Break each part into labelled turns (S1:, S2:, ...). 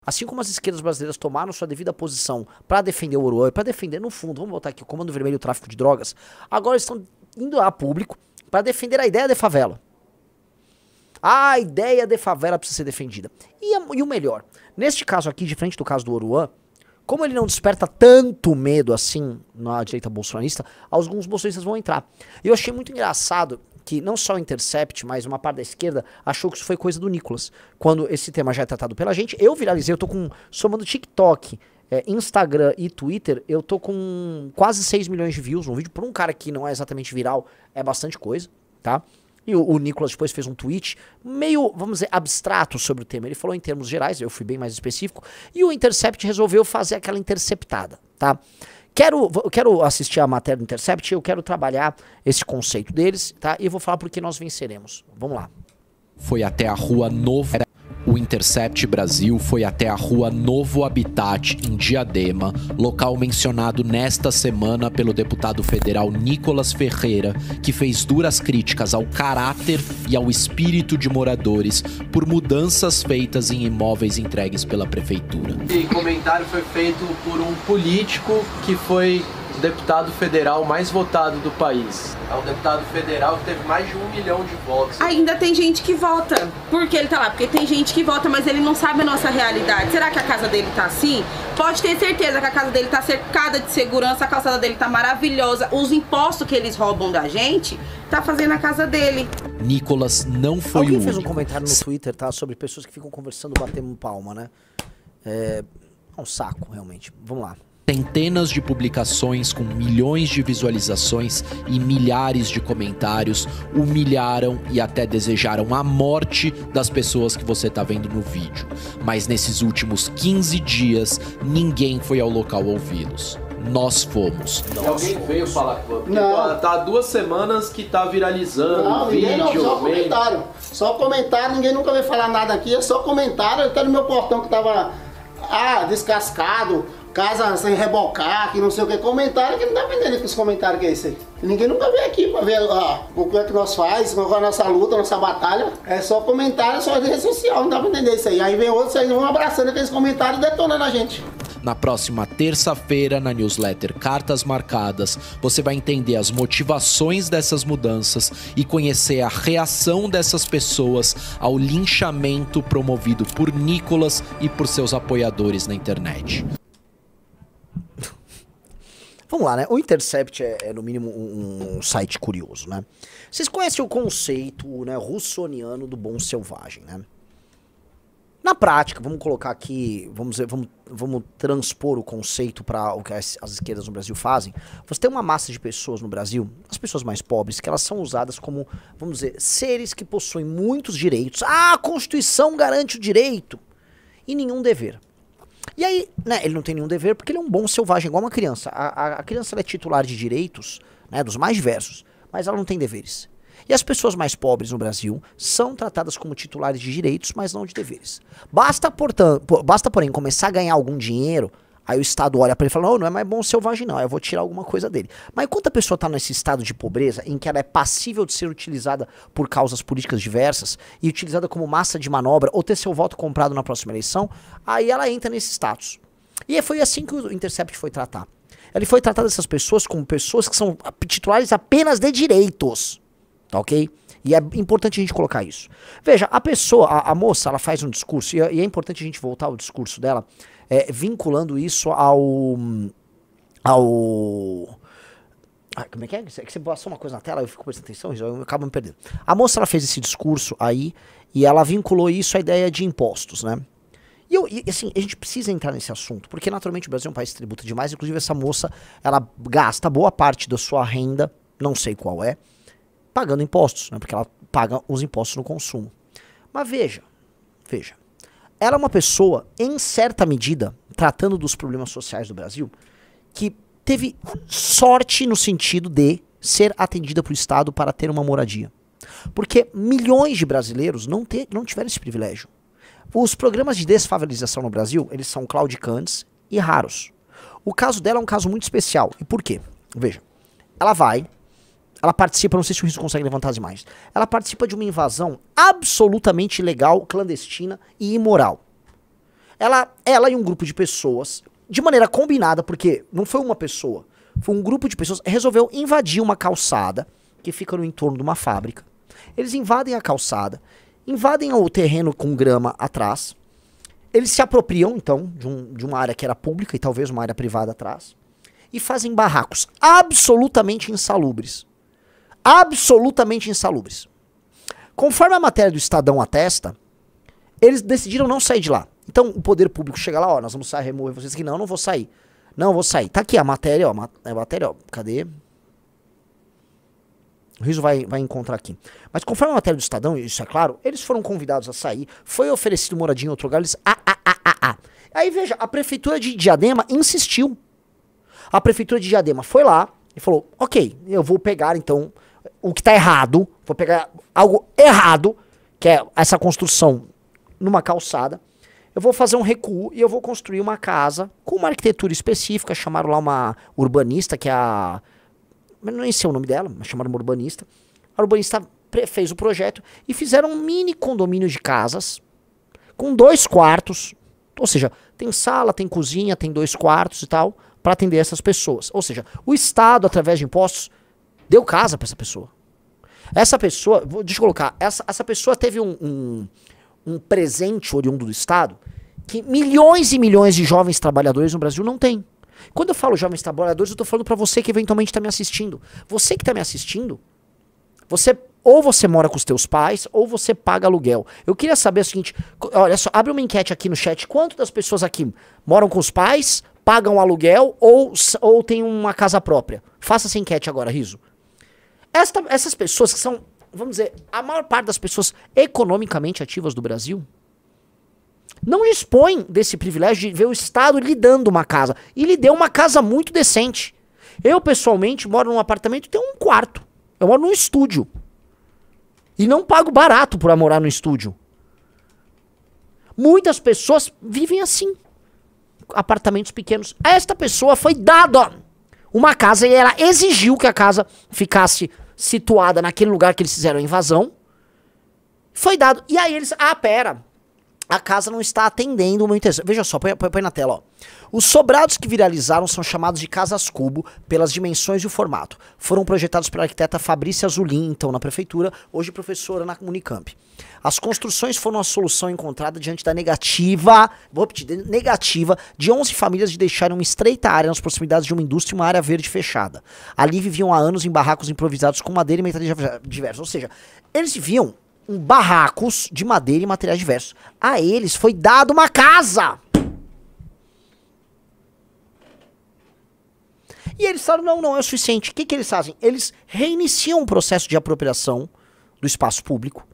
S1: Assim como as esquerdas brasileiras tomaram sua devida posição para defender o Oruan, para defender, no fundo, vamos botar aqui o Comando Vermelho e o tráfico de drogas, agora estão indo a público para defender a ideia de favela. A ideia de favela precisa ser defendida. E o melhor, neste caso aqui, diferente do caso do Oruan, como ele não desperta tanto medo assim na direita bolsonarista, alguns bolsonaristas vão entrar. E eu achei muito engraçado que não só o Intercept, mas uma parte da esquerda achou que isso foi coisa do Nicolas. Quando esse tema já é tratado pela gente, eu viralizei, eu tô com, somando TikTok, Instagram e Twitter, eu tô com quase 6 milhões de views. Um vídeo por um cara que não é exatamente viral, é bastante coisa, tá? E o Nicolas depois fez um tweet meio, vamos dizer, abstrato sobre o tema. Ele falou em termos gerais, eu fui bem mais específico. E o Intercept resolveu fazer aquela interceptada, tá? Quero assistir a matéria do Intercept, eu quero trabalhar esse conceito deles, tá? E eu vou falar por que nós venceremos. Vamos lá.
S2: Foi até a Rua Novo... O Intercept Brasil foi até a Rua Novo Habitat, em Diadema, local mencionado nesta semana pelo deputado federal Nicolas Ferreira, que fez duras críticas ao caráter e ao espírito de moradores por mudanças feitas em imóveis entregues pela prefeitura.
S3: Esse comentário foi feito por um político que foi o deputado federal mais votado do país. É um deputado federal que teve mais de 1 milhão de votos.
S4: Ainda tem gente que vota. Por que ele tá lá? Porque tem gente que vota, mas ele não sabe a nossa realidade. Será que a casa dele tá assim? Pode ter certeza que a casa dele tá cercada de segurança, a calçada dele tá maravilhosa. Os impostos que eles roubam da gente, tá fazendo a casa dele.
S2: Nicolas não foi o único.
S1: Alguém fez um comentário no Twitter, tá? Sobre pessoas que ficam conversando, batendo palma, né? É um saco, realmente. Vamos lá.
S2: Centenas de publicações com milhões de visualizações e milhares de comentários humilharam e até desejaram a morte das pessoas que você tá vendo no vídeo. Mas nesses últimos 15 dias, ninguém foi ao local ouvi-los. Nós fomos.
S3: E alguém veio falar com você?
S5: Não.
S3: Tá há 2 semanas que tá viralizando
S5: Não,
S3: vídeo.
S5: ninguém não, só comentário. Só comentário, ninguém nunca veio falar nada aqui, é só comentário. Até no meu portão que tava descascado, casa sem rebocar, que não sei o que, comentário que não dá pra entender que os comentários que é isso aí. Ninguém nunca veio aqui pra ver o que é que nós faz, qual é a nossa luta, a nossa batalha. É só comentário, só de rede social, não dá pra entender isso aí. Aí vem outros, aí vão abraçando aqueles comentários e detonando a gente.
S2: Na próxima terça-feira, na newsletter Cartas Marcadas, você vai entender as motivações dessas mudanças e conhecer a reação dessas pessoas ao linchamento promovido por Nicolas e por seus apoiadores na internet.
S1: Vamos lá, né? O Intercept é no mínimo um site curioso, né? Vocês conhecem o conceito, né, russoniano do bom selvagem, né? Na prática, vamos colocar aqui, vamos transpor o conceito para o que as esquerdas no Brasil fazem. Você tem uma massa de pessoas no Brasil, as pessoas mais pobres, que elas são usadas como, vamos dizer, seres que possuem muitos direitos. Ah, a Constituição garante o direito e nenhum dever. E aí, né, ele não tem nenhum dever porque ele é um bom selvagem, igual uma criança. A criança ela é titular de direitos, né, dos mais diversos, mas ela não tem deveres. E as pessoas mais pobres no Brasil são tratadas como titulares de direitos, mas não de deveres. Basta, porém, começar a ganhar algum dinheiro, aí o Estado olha para ele e fala, não é mais bom selvagem não, eu vou tirar alguma coisa dele. Mas enquanto a pessoa está nesse estado de pobreza, em que ela é passível de ser utilizada por causas políticas diversas, e utilizada como massa de manobra, ou ter seu voto comprado na próxima eleição, aí ela entra nesse status. E foi assim que o Intercept foi tratar. Ele foi tratar dessas pessoas como pessoas que são titulares apenas de direitos. Tá ok? E é importante a gente colocar isso. Veja, a pessoa, a moça, ela faz um discurso, e é importante a gente voltar ao discurso dela, vinculando isso como é que é? Que você passou uma coisa na tela, eu fico prestando atenção, eu acabo me perdendo. A moça, ela fez esse discurso aí, e ela vinculou isso à ideia de impostos, né? E assim, a gente precisa entrar nesse assunto, porque naturalmente o Brasil é um país que tributa demais, inclusive essa moça, ela gasta boa parte da sua renda, não sei qual é, pagando impostos, né? Porque ela paga os impostos no consumo. Mas veja, ela é uma pessoa, em certa medida, tratando dos problemas sociais do Brasil, que teve sorte no sentido de ser atendida por Estado para ter uma moradia. Porque milhões de brasileiros não tiveram esse privilégio. Os programas de desfavelização no Brasil, eles são claudicantes e raros. O caso dela é um caso muito especial. E por quê? Veja, ela participa, não sei se o Rizzo consegue levantar as imagens, ela participa de uma invasão absolutamente ilegal, clandestina e imoral. Ela e um grupo de pessoas, de maneira combinada, porque não foi uma pessoa, foi um grupo de pessoas, resolveu invadir uma calçada que fica no entorno de uma fábrica. Eles invadem a calçada, invadem o terreno com grama atrás, eles se apropriam, então, de uma área que era pública e talvez uma área privada atrás, e fazem barracos absolutamente insalubres. Absolutamente insalubres. Conforme a matéria do Estadão atesta, eles decidiram não sair de lá. Então o poder público chega lá, ó, nós vamos sair, remover vocês aqui. Não, não vou sair. Não, vou sair. Tá aqui a matéria, ó. A matéria, ó. Cadê? O Riso vai encontrar aqui. Mas conforme a matéria do Estadão, isso é claro, eles foram convidados a sair, foi oferecido moradia em outro lugar, eles... Aí veja, a prefeitura de Diadema insistiu. A prefeitura de Diadema foi lá e falou, ok, eu vou pegar então o que tá errado, vou pegar algo errado, que é essa construção numa calçada, eu vou fazer um recuo e eu vou construir uma casa com uma arquitetura específica, chamaram lá uma urbanista, que é a... não sei o nome dela, mas chamaram uma urbanista. A urbanista fez o projeto e fizeram um mini condomínio de casas com 2 quartos, ou seja, tem sala, tem cozinha, tem 2 quartos e tal, para atender essas pessoas. Ou seja, o Estado, através de impostos, deu casa para essa pessoa. Essa pessoa, deixa eu colocar, essa pessoa teve um presente oriundo do Estado que milhões e milhões de jovens trabalhadores no Brasil não têm. Quando eu falo jovens trabalhadores, eu tô falando pra você que eventualmente tá me assistindo. Você que tá me assistindo, ou você mora com os teus pais, ou você paga aluguel. Eu queria saber o seguinte, olha só, abre uma enquete aqui no chat. Quanto das pessoas aqui moram com os pais, pagam aluguel, ou tem uma casa própria? Faça essa enquete agora, Riso. Essas pessoas que são, vamos dizer, a maior parte das pessoas economicamente ativas do Brasil, não dispõe desse privilégio de ver o Estado lhe dando uma casa. E lhe deu uma casa muito decente. Eu, pessoalmente, moro num apartamento e tenho um quarto. Eu moro num estúdio. E não pago barato por morar no estúdio. Muitas pessoas vivem assim. Apartamentos pequenos. Esta pessoa foi dada uma casa e ela exigiu que a casa ficasse situada naquele lugar que eles fizeram a invasão. Foi dado. E aí eles... pera... A casa não está atendendo o meu interesse. Veja só, põe na tela, ó. Os sobrados que viralizaram são chamados de casas cubo pelas dimensões e o formato. Foram projetados pela arquiteta Fabrícia Zulin, então na prefeitura, hoje professora na Unicamp. As construções foram a solução encontrada diante da negativa, vou repetir, negativa, de 11 famílias de deixarem uma estreita área nas proximidades de uma indústria e uma área verde fechada. Ali viviam há anos em barracos improvisados com madeira e materiais diversos. Ou seja, eles viviam barracos de madeira e materiais diversos. A eles foi dado uma casa. E eles falaram, não é o suficiente. O que eles fazem? Eles reiniciam o processo de apropriação do espaço público,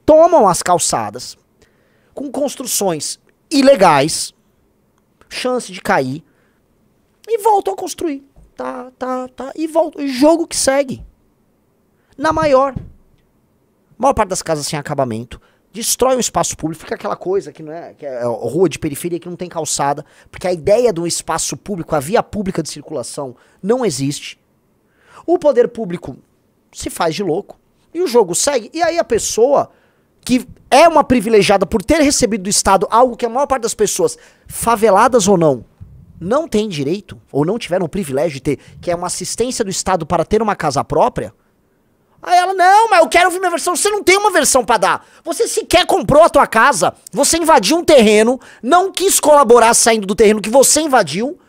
S1: tomam as calçadas, com construções ilegais, chance de cair, e voltam a construir. E voltam. Jogo que segue. Na maior parte das casas sem acabamento, destrói o espaço público, fica aquela coisa que não é, que é rua de periferia que não tem calçada, porque a ideia do espaço público, a via pública de circulação não existe. O poder público se faz de louco e o jogo segue. E aí a pessoa que é uma privilegiada por ter recebido do Estado algo que a maior parte das pessoas, faveladas ou não tem direito, ou não tiveram o privilégio de ter, que é uma assistência do Estado para ter uma casa própria. Aí ela, não, mas eu quero ouvir minha versão. Você não tem uma versão pra dar. Você sequer comprou a tua casa, você invadiu um terreno, não quis colaborar saindo do terreno que você invadiu,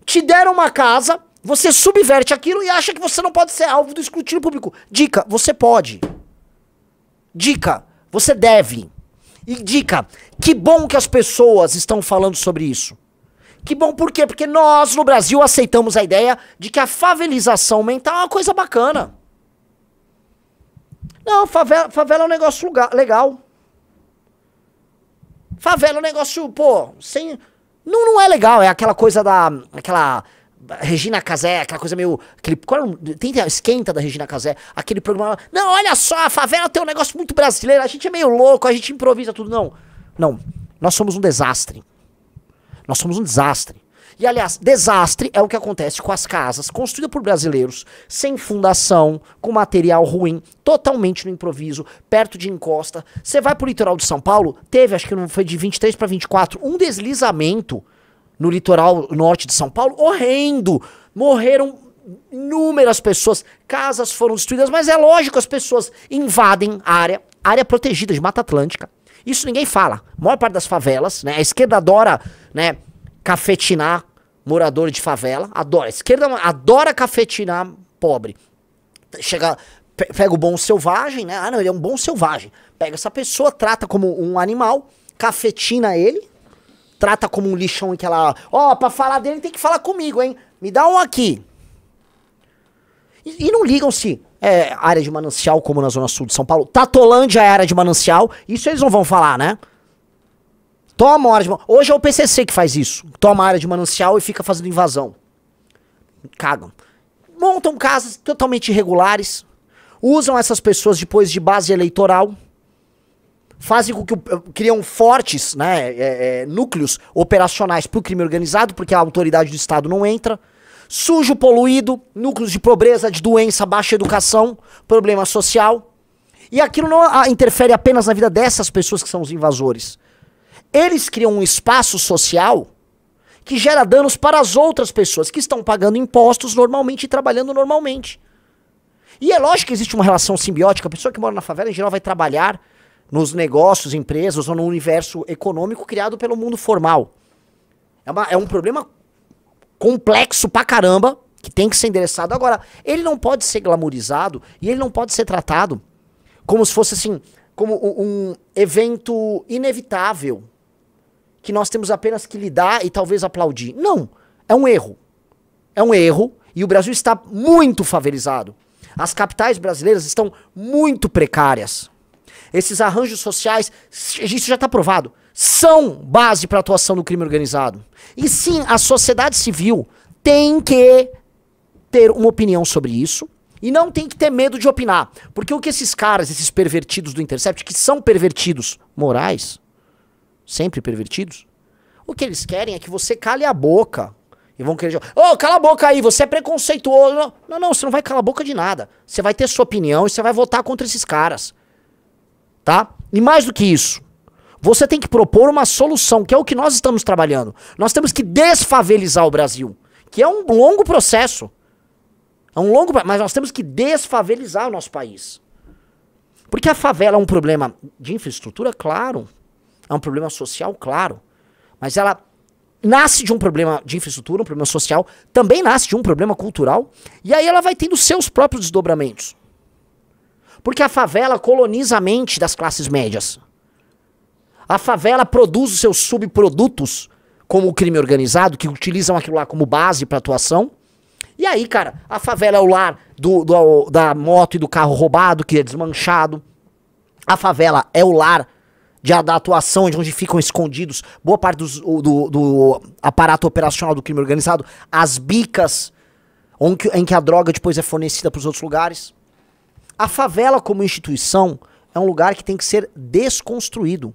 S1: te deram uma casa, você subverte aquilo e acha que você não pode ser alvo do escrutínio público. Dica, você pode. Dica, você deve. E dica, que bom que as pessoas estão falando sobre isso. Que bom, por quê? Porque nós, no Brasil, aceitamos a ideia de que a favelização mental é uma coisa bacana. Não, favela é um negócio legal. Favela é um negócio, sem... Não é legal, é aquela coisa aquela Regina Casé, aquela coisa meio... tem a esquenta da Regina Casé, aquele programa... Não, olha só, a favela tem um negócio muito brasileiro, a gente é meio louco, a gente improvisa tudo. Não, nós somos um desastre. Nós somos um desastre. E, aliás, desastre é o que acontece com as casas construídas por brasileiros, sem fundação, com material ruim, totalmente no improviso, perto de encosta. Você vai pro litoral de São Paulo, teve, acho que não foi de 23 para 24, um deslizamento no litoral norte de São Paulo, horrendo. Morreram inúmeras pessoas, casas foram destruídas, mas é lógico, as pessoas invadem a área protegida de Mata Atlântica. Isso ninguém fala. A maior parte das favelas, né? A esquerda adora, né, cafetinar morador de favela. Adora. A esquerda adora cafetinar pobre. Chega, pega o bom selvagem, né? Ah, não, ele é um bom selvagem. Pega essa pessoa, trata como um animal, cafetina ele, trata como um lixão em que ela... Ó, pra falar dele tem que falar comigo, hein? Me dá um aqui. E não ligam se é área de manancial, como na zona sul de São Paulo. Tatolândia é área de manancial. Isso eles não vão falar, né? Toma uma área de... Hoje é o PCC que faz isso. Toma a área de manancial e fica fazendo invasão. Cagam. Montam casas totalmente irregulares. Usam essas pessoas depois de base eleitoral. Fazem com que... Criam fortes, né, núcleos operacionais pro crime organizado, porque a autoridade do Estado não entra. Sujo, poluído, núcleos de pobreza, de doença, baixa educação, problema social. E aquilo não interfere apenas na vida dessas pessoas que são os invasores. Eles criam um espaço social que gera danos para as outras pessoas que estão pagando impostos normalmente e trabalhando normalmente. E é lógico que existe uma relação simbiótica. A pessoa que mora na favela, em geral, vai trabalhar nos negócios, empresas ou no universo econômico criado pelo mundo formal. É um problema complexo pra caramba, que tem que ser endereçado. Agora, ele não pode ser glamourizado e ele não pode ser tratado como se fosse assim, como um evento inevitável, que nós temos apenas que lidar e talvez aplaudir. Não, é um erro. É um erro e o Brasil está muito favelizado. As capitais brasileiras estão muito precárias. Esses arranjos sociais, isso já está provado, são base para a atuação do crime organizado. E sim, a sociedade civil tem que ter uma opinião sobre isso e não tem que ter medo de opinar. Porque o que esses caras, esses pervertidos do Intercept, que são pervertidos morais, sempre pervertidos, o que eles querem é que você cale a boca. E vão querer... Ô, cala a boca aí, você é preconceituoso. Não, você não vai calar a boca de nada. Você vai ter sua opinião e você vai votar contra esses caras. Tá? E mais do que isso, você tem que propor uma solução, que é o que nós estamos trabalhando. Nós temos que desfavelizar o Brasil, que é um longo processo. Mas nós temos que desfavelizar o nosso país. Porque a favela é um problema de infraestrutura, claro. É um problema social, claro. Mas ela nasce de um problema de infraestrutura, um problema social, também nasce de um problema cultural, e aí ela vai tendo seus próprios desdobramentos. Porque a favela coloniza a mente das classes médias. A favela produz os seus subprodutos, como o crime organizado, que utilizam aquilo lá como base para atuação. E aí, cara, a favela é o lar da moto e do carro roubado, que é desmanchado. A favela é o lar da atuação de onde ficam escondidos boa parte do aparato operacional do crime organizado. As bicas em que a droga depois é fornecida para os outros lugares. A favela como instituição é um lugar que tem que ser desconstruído.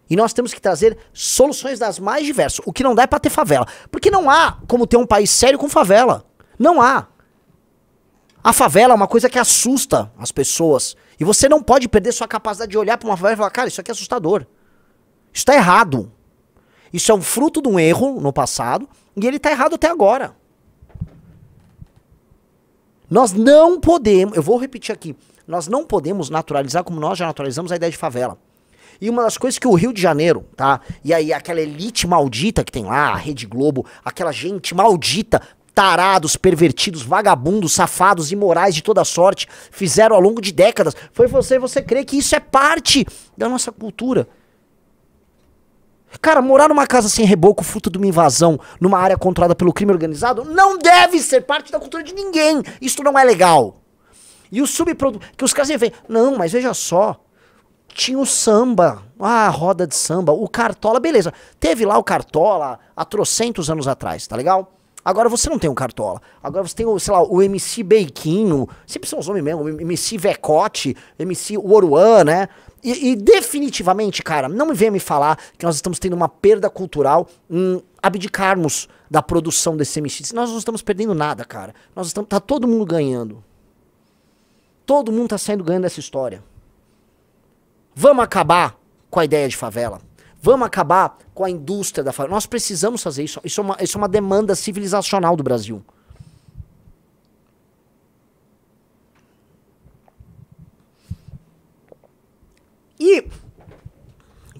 S1: E nós temos que trazer soluções das mais diversas. O que não dá é pra ter favela. Porque não há como ter um país sério com favela. Não há. A favela é uma coisa que assusta as pessoas. E você não pode perder sua capacidade de olhar pra uma favela e falar, cara, isso aqui é assustador. Isso tá errado. Isso é um fruto de um erro no passado e ele tá errado até agora. Nós não podemos, eu vou repetir aqui, nós não podemos naturalizar como nós já naturalizamos a ideia de favela. E uma das coisas que o Rio de Janeiro, tá? E aí aquela elite maldita que tem lá, a Rede Globo, aquela gente maldita, tarados, pervertidos, vagabundos, safados, imorais de toda sorte, fizeram ao longo de décadas, foi você crer que isso é parte da nossa cultura. Cara, morar numa casa sem reboco, fruto de uma invasão, numa área controlada pelo crime organizado, não deve ser parte da cultura de ninguém. Isso não é legal. E o subproduto, que os caras veem, não, mas veja só, tinha o samba, a roda de samba, o Cartola, beleza. Teve lá o Cartola há trocentos anos atrás, tá legal? Agora você não tem o Cartola. Agora você tem, sei lá, o MC Beiquinho, sempre são os nomes mesmo, o MC Vecote, MC Oruan, né? E definitivamente, cara, não me venha me falar que nós estamos tendo uma perda cultural em abdicarmos da produção desse MX. Nós não estamos perdendo nada, cara. Tá todo mundo ganhando. Todo mundo tá saindo ganhando dessa história. Vamos acabar com a ideia de favela. Vamos acabar com a indústria da favela. Nós precisamos fazer isso. Isso é uma demanda civilizacional do Brasil. E,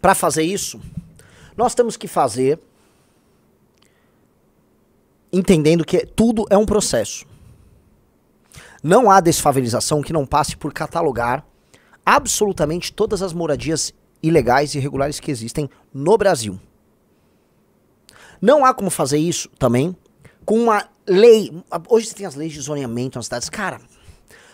S1: para fazer isso, nós temos que fazer entendendo que tudo é um processo. Não há desfavelização que não passe por catalogar absolutamente todas as moradias ilegais e irregulares que existem no Brasil. Não há como fazer isso também com uma lei. Hoje você tem as leis de zoneamento nas cidades. Cara,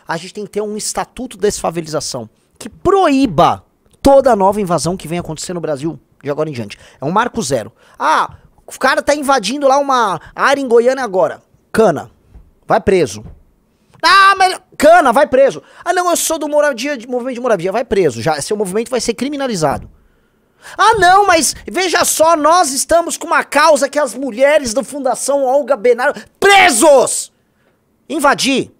S1: a gente tem que ter um estatuto de desfavelização que proíba toda nova invasão que vem acontecer no Brasil de agora em diante. É um marco zero. Ah, o cara tá invadindo lá uma área em Goiânia agora. Cana, vai preso. Ah, mas cana, vai preso. Ah, não, eu sou do movimento de moradia, vai preso. Já seu movimento vai ser criminalizado. Ah, não, mas veja só, nós estamos com uma causa que as mulheres da Fundação Olga Benário presos. Invadir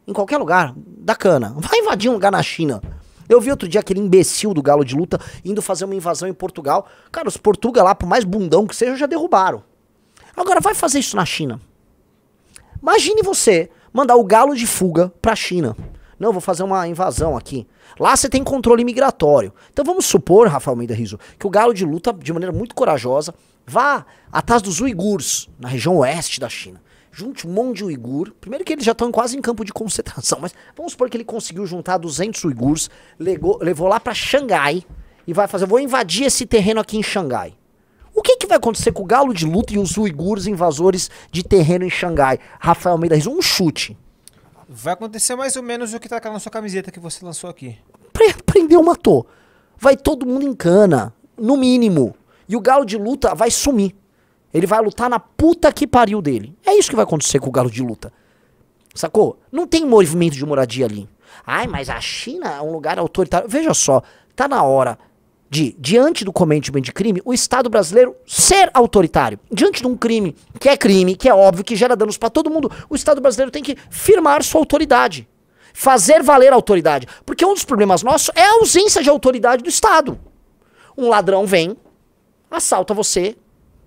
S1: em qualquer lugar da cana. Vai invadir um lugar na China. Eu vi outro dia aquele imbecil do Galo de Luta indo fazer uma invasão em Portugal. Cara, os portugueses lá, por mais bundão que seja, já derrubaram. Agora vai fazer isso na China. Imagine você mandar o Galo de fuga pra China. Não, vou fazer uma invasão aqui. Lá você tem controle migratório. Então vamos supor, Rafael Almeida Rizzo, que o Galo de Luta, de maneira muito corajosa, vá atrás dos uigures, na região oeste da China. Junte um monte de uigur. Primeiro que eles já estão quase em campo de concentração, mas vamos supor que ele conseguiu juntar 200 uigures, levou lá pra Xangai e vai fazer, vou invadir esse terreno aqui em Xangai. O que vai acontecer com o Galo de Luta e os uigures invasores de terreno em Xangai? Rafael Almeida Rizzo, um chute.
S6: Vai acontecer mais ou menos o que tá na sua camiseta que você lançou aqui.
S1: Prendeu, matou. Vai todo mundo em cana, no mínimo. E o Galo de Luta vai sumir. Ele vai lutar na puta que pariu dele. É isso que vai acontecer com o Galo de Luta. Sacou? Não tem movimento de moradia ali. Ai, mas a China é um lugar autoritário. Veja só, tá na hora de, diante do cometimento de crime, o Estado brasileiro ser autoritário. Diante de um crime, que é óbvio, que gera danos pra todo mundo, o Estado brasileiro tem que firmar sua autoridade. Fazer valer a autoridade. Porque um dos problemas nossos é a ausência de autoridade do Estado. Um ladrão vem, assalta você,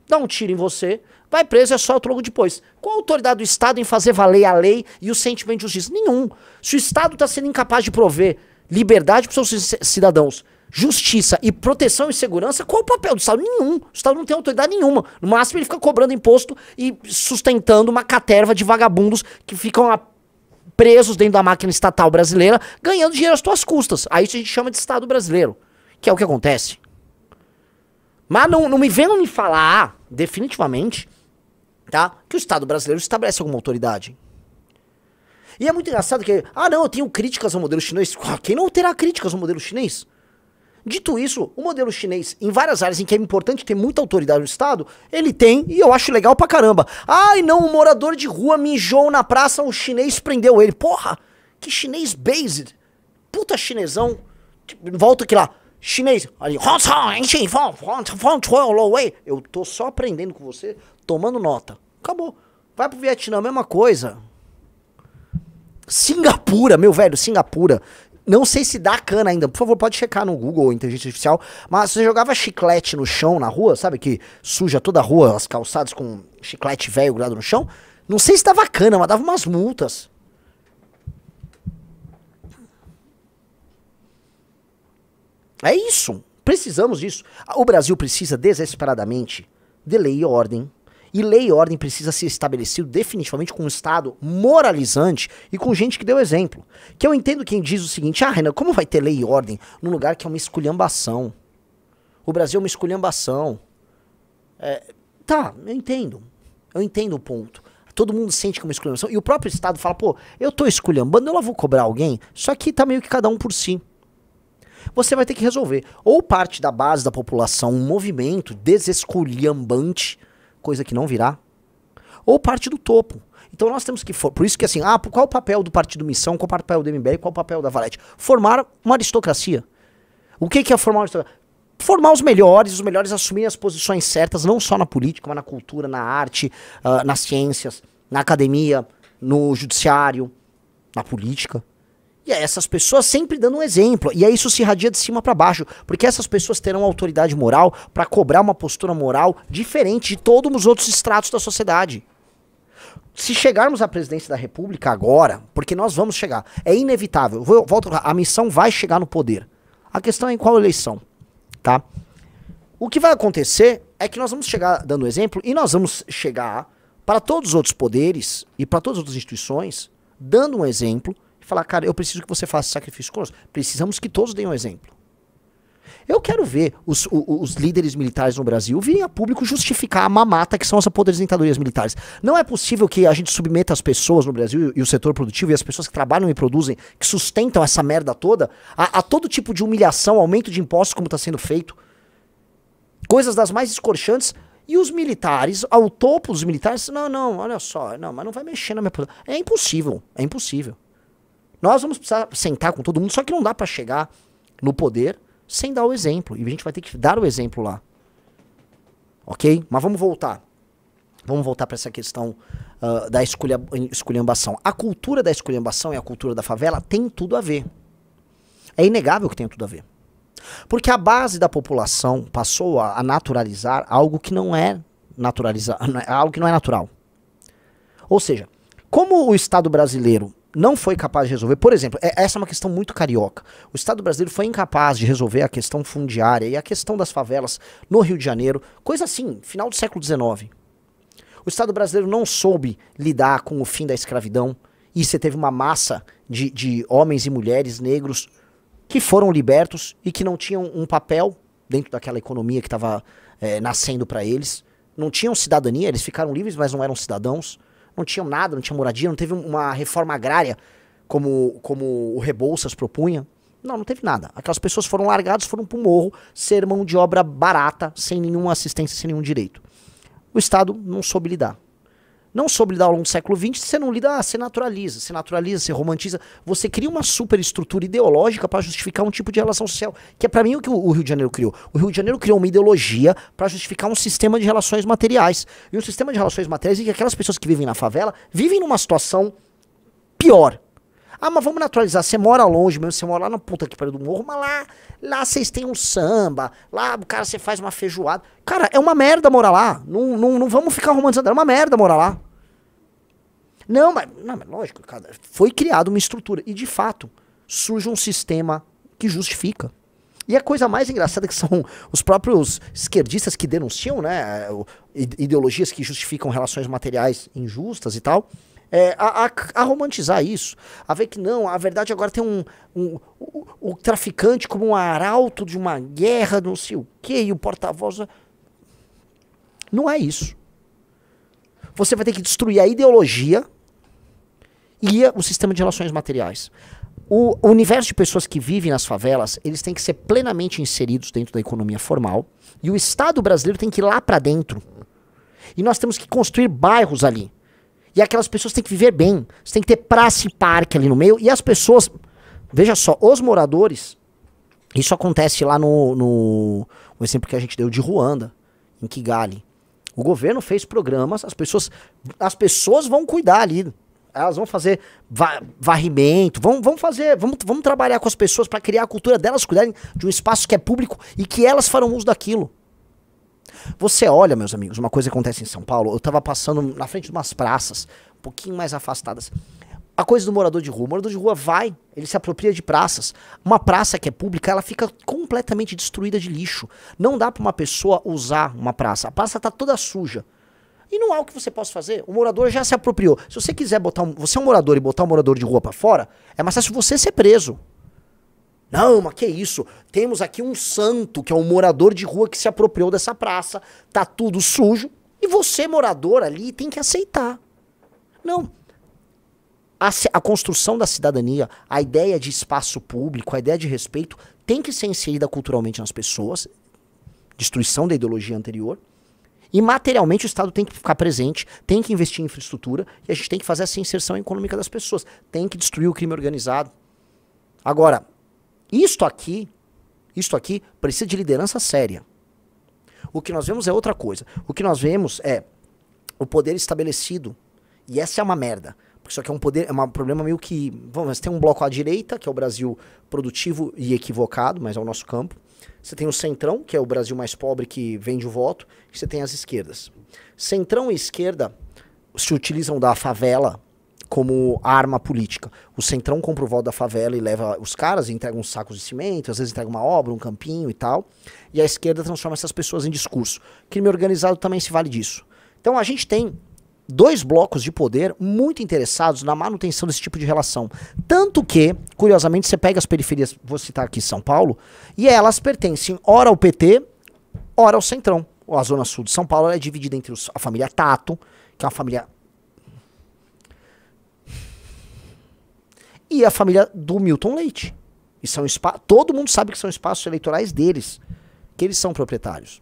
S1: dá um tiro em você, vai preso e é solto logo depois. Qual a autoridade do Estado em fazer valer a lei e o sentimento de justiça? Nenhum. Se o Estado está sendo incapaz de prover liberdade para os seus cidadãos, justiça e proteção e segurança, qual o papel do Estado? Nenhum. O Estado não tem autoridade nenhuma. No máximo ele fica cobrando imposto e sustentando uma caterva de vagabundos que ficam presos dentro da máquina estatal brasileira, ganhando dinheiro às suas custas. Aí isso a gente chama de Estado brasileiro, que é o que acontece. Mas não me venham me falar, definitivamente, tá, que o Estado brasileiro estabelece alguma autoridade. E é muito engraçado que, não, eu tenho críticas ao modelo chinês. Quem não terá críticas ao modelo chinês? Dito isso, o modelo chinês, em várias áreas em que é importante ter muita autoridade no Estado, ele tem, e eu acho legal pra caramba. Ai, não, um morador de rua mijou na praça, um chinês prendeu ele. Porra, que chinês based. Puta chinesão. Volta aqui lá. Chinês, ali, eu tô só aprendendo com você, tomando nota. Acabou. Vai pro Vietnã, mesma coisa. Singapura, meu velho, Singapura. Não sei se dá cana ainda. Por favor, pode checar no Google, inteligência artificial. Mas você jogava chiclete no chão, na rua, sabe que suja toda a rua, as calçadas com chiclete velho grudado no chão? Não sei se dava cana, mas dava umas multas. É isso. Precisamos disso. O Brasil precisa desesperadamente de lei e ordem. E lei e ordem precisa ser estabelecido definitivamente com um Estado moralizante e com gente que deu exemplo. Que eu entendo quem diz o seguinte: Renan, como vai ter lei e ordem num lugar que é uma esculhambação? O Brasil é uma esculhambação. Tá, eu entendo. Eu entendo o ponto. Todo mundo sente que é uma esculhambação. E o próprio Estado fala, pô, eu tô esculhambando, eu lá vou cobrar alguém. Só que tá meio que cada um por si. Você vai ter que resolver. Ou parte da base da população, um movimento desesculhambante, coisa que não virá, ou parte do topo. Então nós temos que... Por isso que assim, qual o papel do Partido Missão, qual o papel do MBL, qual o papel da Valete? Formar uma aristocracia. O que é formar um Estado? Formar os melhores assumirem as posições certas, não só na política, mas na cultura, na arte, nas ciências, na academia, no judiciário, na política. E é essas pessoas sempre dando um exemplo. E aí isso se irradia de cima para baixo. Porque essas pessoas terão autoridade moral para cobrar uma postura moral diferente de todos os outros estratos da sociedade. Se chegarmos à presidência da República agora, porque nós vamos chegar, é inevitável. Volto lá, a missão vai chegar no poder. A questão é em qual eleição, tá? O que vai acontecer é que nós vamos chegar dando exemplo e nós vamos chegar para todos os outros poderes e para todas as outras instituições dando um exemplo. Falar, cara, eu preciso que você faça sacrifício conosco. Precisamos que todos deem um exemplo. Eu quero ver os líderes militares no Brasil virem a público justificar a mamata que são as aposentadorias militares. Não é possível que a gente submeta as pessoas no Brasil e o setor produtivo e as pessoas que trabalham e produzem, que sustentam essa merda toda, a todo tipo de humilhação, aumento de impostos como está sendo feito. Coisas das mais escorchantes. E os militares, ao topo dos militares, não, olha só, não, mas não vai mexer na minha posição. É impossível, é impossível. Nós vamos precisar sentar com todo mundo, só que não dá pra chegar no poder sem dar o exemplo. E a gente vai ter que dar o exemplo lá. Ok? Mas vamos voltar. Vamos voltar pra essa questão da esculhambação. A cultura da esculhambação e a cultura da favela tem tudo a ver. É inegável que tem tudo a ver. Porque a base da população passou a naturalizar algo que não é algo que não é natural. Ou seja, como o Estado brasileiro não foi capaz de resolver, por exemplo, essa é uma questão muito carioca. O Estado brasileiro foi incapaz de resolver a questão fundiária e a questão das favelas no Rio de Janeiro, coisa assim, final do século XIX. O Estado brasileiro não soube lidar com o fim da escravidão e você teve uma massa de homens e mulheres negros que foram libertos e que não tinham um papel dentro daquela economia que estava nascendo para eles. Não tinham cidadania, eles ficaram livres, mas não eram cidadãos. Não tinham nada, não tinha moradia, não teve uma reforma agrária como o Rebouças propunha. Não teve nada. Aquelas pessoas foram largadas, foram pro morro, ser mão de obra barata, sem nenhuma assistência, sem nenhum direito. O Estado não soube lidar. Não soube lidar ao longo do século XX, você não lida, você naturaliza, você romantiza, você cria uma superestrutura ideológica para justificar um tipo de relação social, que é para mim o que o Rio de Janeiro criou. O Rio de Janeiro criou uma ideologia para justificar um sistema de relações materiais. E um sistema de relações materiais em que aquelas pessoas que vivem na favela vivem numa situação pior. Ah, mas vamos naturalizar, você mora longe mesmo, você mora lá na puta que pariu do morro, mas lá vocês têm um samba, lá, cara, você faz uma feijoada. Cara, é uma merda morar lá, não vamos ficar romantizando, é uma merda morar lá. Não, mas lógico, cara, foi criada uma estrutura, e de fato, surge um sistema que justifica. E a coisa mais engraçada é que são os próprios esquerdistas que denunciam, né, ideologias que justificam relações materiais injustas e tal, a romantizar isso, a ver que não, a verdade agora tem o traficante como um arauto de uma guerra, não sei o quê, e o porta-voz... Não é isso. Você vai ter que destruir a ideologia e o sistema de relações materiais. O universo de pessoas que vivem nas favelas, eles têm que ser plenamente inseridos dentro da economia formal, e o Estado brasileiro tem que ir lá pra dentro. E nós temos que construir bairros ali. E aquelas pessoas têm que viver bem. Você tem que ter praça e parque ali no meio. E as pessoas... Veja só, os moradores... Isso acontece lá no exemplo que a gente deu de Ruanda, em Kigali. O governo fez programas, as pessoas vão cuidar ali. Elas vão fazer varrimento, vamos trabalhar com as pessoas para criar a cultura delas cuidarem de um espaço que é público e que elas farão uso daquilo. Você olha, meus amigos, uma coisa que acontece em São Paulo, eu tava passando na frente de umas praças, um pouquinho mais afastadas. A coisa do morador de rua. O morador de rua ele se apropria de praças. Uma praça que é pública, ela fica completamente destruída de lixo. Não dá pra uma pessoa usar uma praça. A praça tá toda suja. E não há o que você possa fazer. O morador já se apropriou. Se você quiser você é um morador e botar um morador de rua pra fora, é mais fácil você ser preso. Não, mas que isso? Temos aqui um santo, que é um morador de rua que se apropriou dessa praça. Tá tudo sujo. E você, morador ali, tem que aceitar. Não. A construção da cidadania, a ideia de espaço público, a ideia de respeito, tem que ser inserida culturalmente nas pessoas. Destruição da ideologia anterior. E materialmente o Estado tem que ficar presente, tem que investir em infraestrutura, e a gente tem que fazer essa inserção econômica das pessoas. Tem que destruir o crime organizado. Agora, isto aqui Isso aqui precisa de liderança séria. O que nós vemos é outra coisa. O que nós vemos é o poder estabelecido. E essa é uma merda. Porque isso aqui é um poder, é um problema meio que... Vamos, você tem um bloco à direita, que é o Brasil produtivo e equivocado, mas é o nosso campo. Você tem o centrão, que é o Brasil mais pobre que vende o voto. E você tem as esquerdas. Centrão e esquerda se utilizam da favela como arma política. O centrão compra o voto da favela e leva os caras e entrega uns sacos de cimento, às vezes entrega uma obra, um campinho e tal. E a esquerda transforma essas pessoas em discurso. Crime organizado também se vale disso. Então a gente tem dois blocos de poder muito interessados na manutenção desse tipo de relação. Tanto que, curiosamente, você pega as periferias, vou citar aqui São Paulo, e elas pertencem ora ao PT, ora ao centrão. A zona sul de São Paulo é dividida entre a família Tato, que é uma família... e a família do Milton Leite. E são todo mundo sabe que são espaços eleitorais deles, que eles são proprietários.